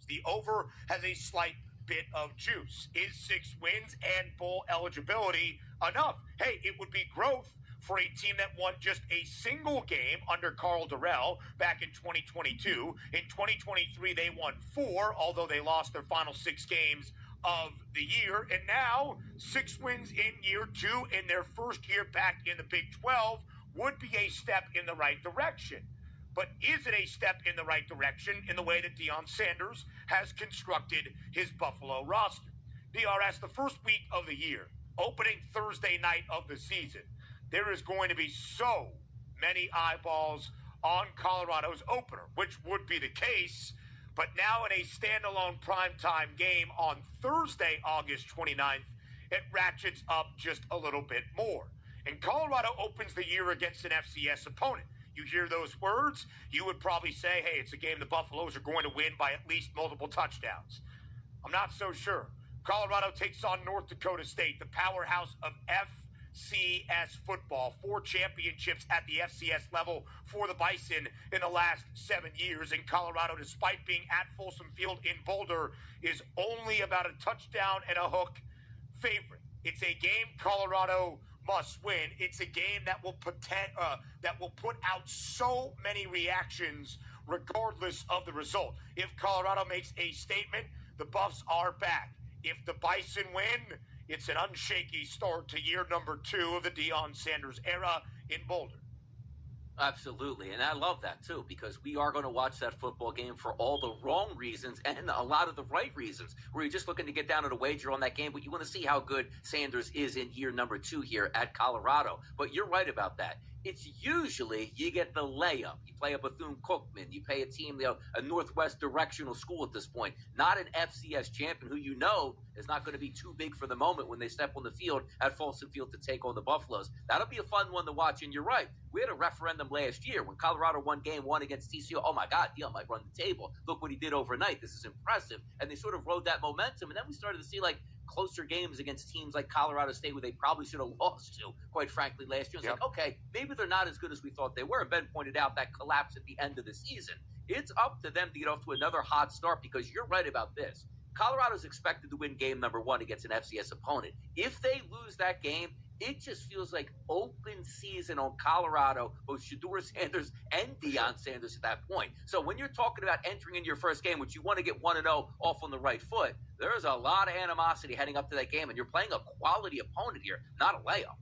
The over has a slight bit of juice. Is 6 wins and bowl eligibility enough? Hey, it would be growth for a team that won just a single game under Carl Durrell back in 2022. In 2023, they won 4, although they lost their final 6 games of the year. And now 6 wins in year 2 in their first year back in the Big 12 would be a step in the right direction. But is it a step in the right direction in the way that Deion Sanders has constructed his Buffalo roster? DRS, the first week of the year, opening Thursday night of the season, there is going to be so many eyeballs on Colorado's opener, which would be the case. But now in a standalone primetime game on Thursday, August 29th, it ratchets up just a little bit more. And Colorado opens the year against an FCS opponent. You hear those words, you would probably say, hey, it's a game the Buffaloes are going to win by at least multiple touchdowns. I'm not so sure. Colorado takes on North Dakota State, the powerhouse of FCS football. 4 championships at the FCS level for the Bison in the last 7 years. And Colorado, despite being at Folsom Field in Boulder, is only about a touchdown and a hook favorite. It's a game Colorado must win. It's a game that will put out so many reactions regardless of the result. If Colorado makes a statement, the Buffs are back. If the Bison win, it's an unshaky start to year number 2 of the Deion Sanders era in Boulder. Absolutely, and I love that too, because we are going to watch that football game for all the wrong reasons and a lot of the right reasons, where you're just looking to get down to the wager on that game, but you want to see how good Sanders is in year number 2 here at Colorado. But you're right about that. It's usually you get the layup. You play a Bethune-Cookman. You pay a team, a Northwest directional school at this point, not an FCS champion who you know is not going to be too big for the moment when they step on the field at Folsom Field to take on the Buffaloes. That'll be a fun one to watch, and you're right. We had a referendum last year when Colorado won game 1 against TCU. Oh, my God, Deion might run the table. Look what he did overnight. This is impressive. And they sort of rode that momentum, and then we started to see, closer games against teams like Colorado State where they probably should have lost to, quite frankly, last year. It's like, okay, maybe they're not as good as we thought they were. Ben pointed out that collapse at the end of the season. It's up to them to get off to another hot start, because you're right about this. Colorado's expected to win game number 1 against an FCS opponent. If they lose that game, it just feels like open season on Colorado, both Shedeur Sanders and Deion Sanders at that point. So when you're talking about entering in your first game, which you want to get 1-0 off on the right foot, there's a lot of animosity heading up to that game, and you're playing a quality opponent here, not a layup.